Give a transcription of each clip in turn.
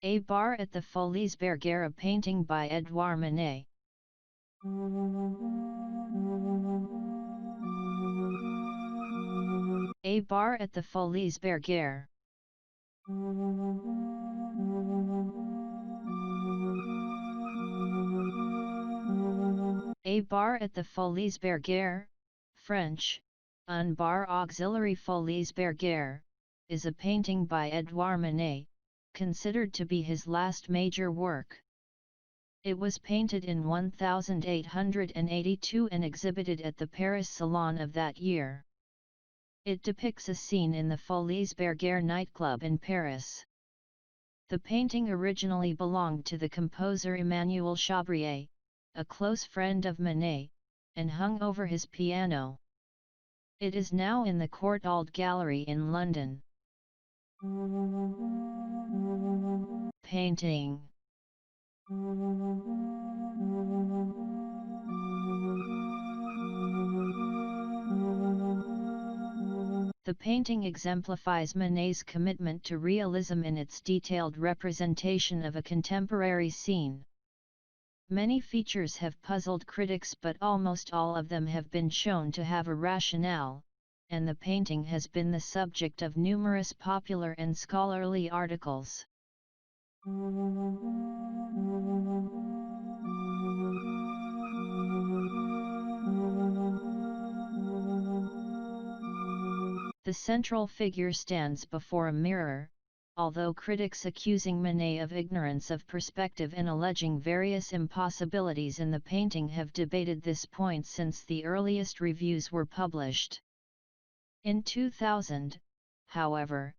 A bar at the Folies Bergère painting by Édouard Manet. A bar at the Folies Bergère. A bar at the Folies Bergère, French, un bar auxiliary Folies Bergère, is a painting by Édouard Manet, considered to be his last major work. It was painted in 1882 and exhibited at the Paris Salon of that year. It depicts a scene in the Folies Bergère nightclub in Paris. The painting originally belonged to the composer Emmanuel Chabrier, a close friend of Manet, and hung over his piano. It is now in the Courtauld Gallery in London. Painting. The painting exemplifies Manet's commitment to realism in its detailed representation of a contemporary scene. Many features have puzzled critics, but almost all of them have been shown to have a rationale, and the painting has been the subject of numerous popular and scholarly articles. The central figure stands before a mirror, although critics accusing Manet of ignorance of perspective and alleging various impossibilities in the painting have debated this point since the earliest reviews were published. In 2000, however,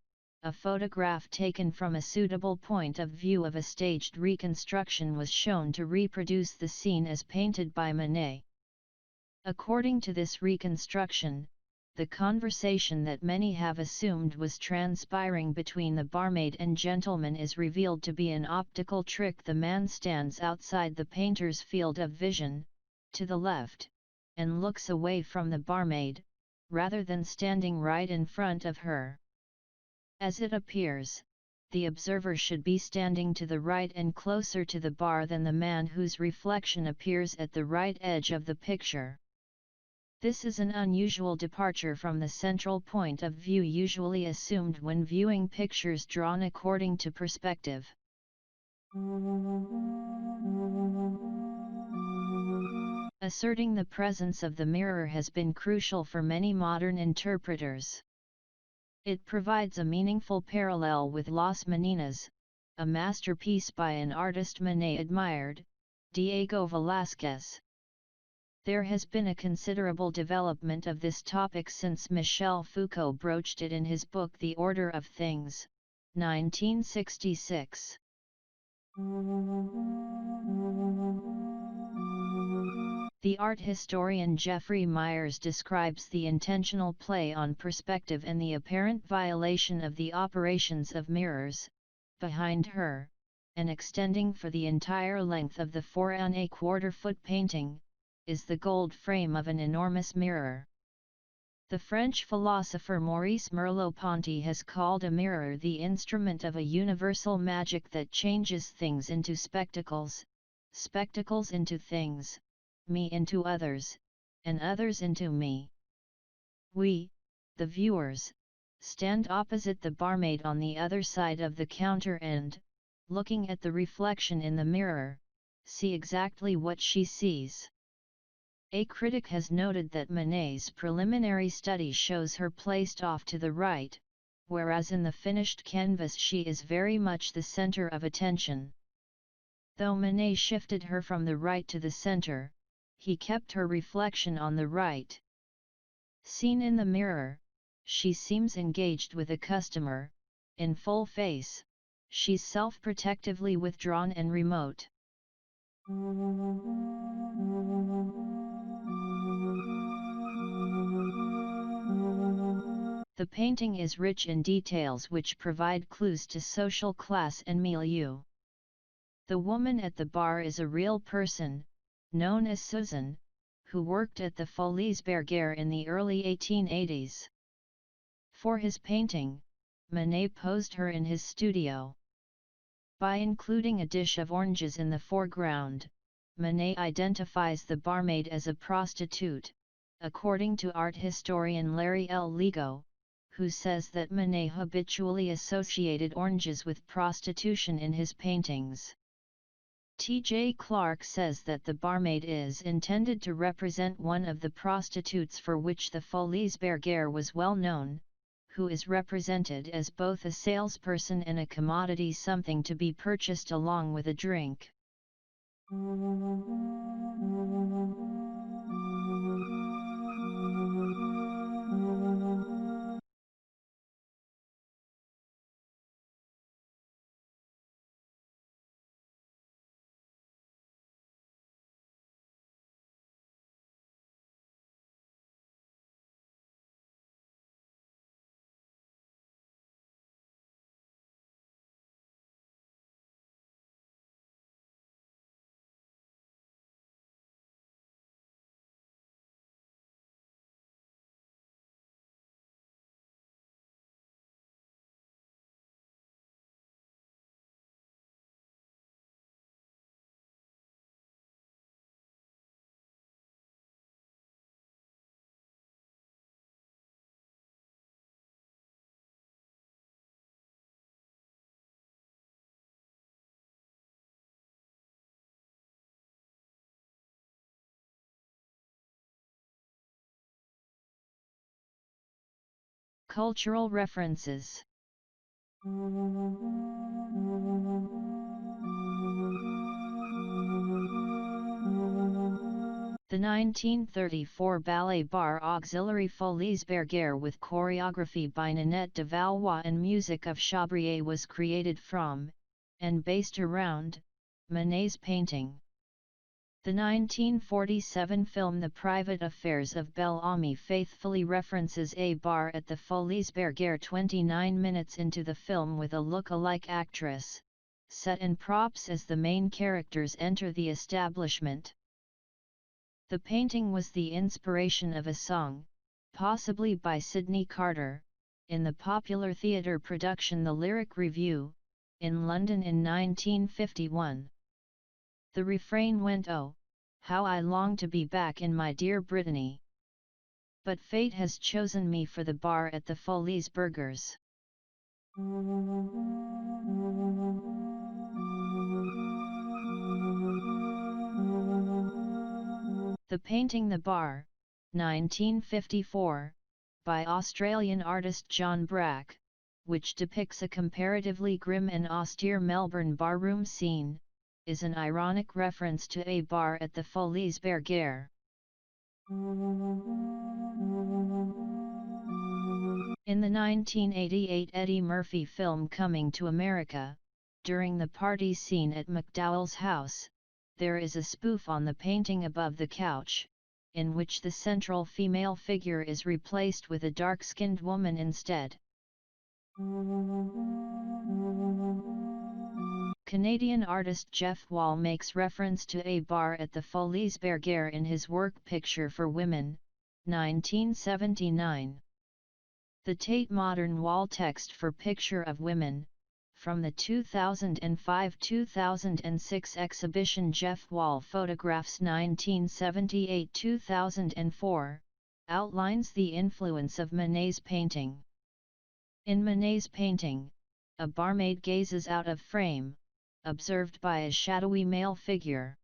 a photograph taken from a suitable point of view of a staged reconstruction was shown to reproduce the scene as painted by Manet. According to this reconstruction, the conversation that many have assumed was transpiring between the barmaid and gentleman is revealed to be an optical trick. The man stands outside the painter's field of vision, to the left, and looks away from the barmaid, rather than standing right in front of her. As it appears, the observer should be standing to the right and closer to the bar than the man whose reflection appears at the right edge of the picture. This is an unusual departure from the central point of view usually assumed when viewing pictures drawn according to perspective. Asserting the presence of the mirror has been crucial for many modern interpreters. It provides a meaningful parallel with Las Meninas, a masterpiece by an artist Manet admired, Diego Velázquez. There has been a considerable development of this topic since Michel Foucault broached it in his book The Order of Things, 1966. The art historian Jeffrey Myers describes the intentional play on perspective and the apparent violation of the operations of mirrors, behind her, and extending for the entire length of the 4¼ painting, is the gold frame of an enormous mirror. The French philosopher Maurice Merleau-Ponty has called a mirror the instrument of a universal magic that changes things into spectacles, spectacles into things, me into others, and others into me. We, the viewers, stand opposite the barmaid on the other side of the counter and, looking at the reflection in the mirror, see exactly what she sees. A critic has noted that Manet's preliminary study shows her placed off to the right, whereas in the finished canvas she is very much the center of attention. Though Manet shifted her from the right to the center, he kept her reflection on the right. Seen in the mirror, she seems engaged with a customer, in full face, she's self-protectively withdrawn and remote. The painting is rich in details which provide clues to social class and milieu. The woman at the bar is a real person, known as Susan, who worked at the Folies Bergère in the early 1880s. For his painting, Manet posed her in his studio. By including a dish of oranges in the foreground, Manet identifies the barmaid as a prostitute, according to art historian Larry L. Lego, who says that Manet habitually associated oranges with prostitution in his paintings. T.J. Clark says that the barmaid is intended to represent one of the prostitutes for which the Folies Bergère was well known, who is represented as both a salesperson and a commodity, something to be purchased along with a drink. Cultural references. The 1934 ballet bar auxiliary Folies Bergère with choreography by Nanette de Valois and music of Chabrier was created from, and based around, Manet's painting. The 1947 film The Private Affairs of Belle Ami faithfully references a bar at the Folies Bergère 29 minutes into the film with a look-alike actress, set and props as the main characters enter the establishment. The painting was the inspiration of a song, possibly by Sydney Carter, in the popular theatre production The Lyric Review, in London in 1951. The refrain went, "Oh, how I long to be back in my dear Brittany. But fate has chosen me for the bar at the Folies Bergère." The painting The Bar, 1954, by Australian artist John Brack, which depicts a comparatively grim and austere Melbourne barroom scene, is an ironic reference to a bar at the Folies Bergère. In the 1988 Eddie Murphy film Coming to America, during the party scene at McDowell's house, there is a spoof on the painting above the couch, in which the central female figure is replaced with a dark-skinned woman instead. Canadian artist Jeff Wall makes reference to a bar at the Folies Bergère in his work Picture for Women, 1979. The Tate Modern wall text for Picture of Women, from the 2005-2006 exhibition Jeff Wall Photographs 1978-2004, outlines the influence of Manet's painting. In Manet's painting, a barmaid gazes out of frame, observed by a shadowy male figure.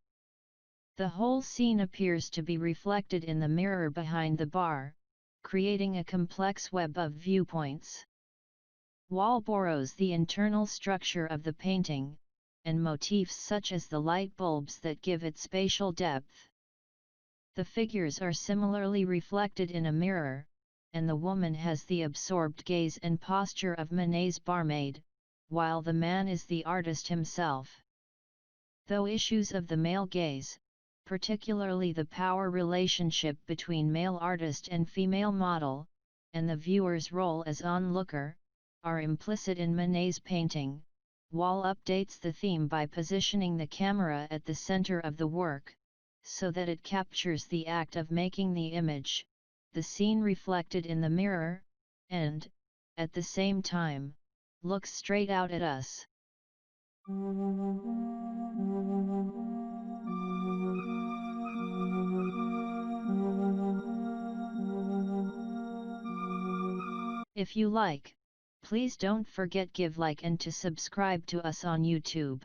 The whole scene appears to be reflected in the mirror behind the bar, creating a complex web of viewpoints. Wall borrows the internal structure of the painting, and motifs such as the light bulbs that give it spatial depth. The figures are similarly reflected in a mirror, and the woman has the absorbed gaze and posture of Manet's barmaid, while the man is the artist himself. Though issues of the male gaze, particularly the power relationship between male artist and female model, and the viewer's role as onlooker, are implicit in Manet's painting, Wall updates the theme by positioning the camera at the center of the work, so that it captures the act of making the image, the scene reflected in the mirror, and, at the same time, looks straight out at us. If you like, please don't forget give like and to subscribe to us on YouTube.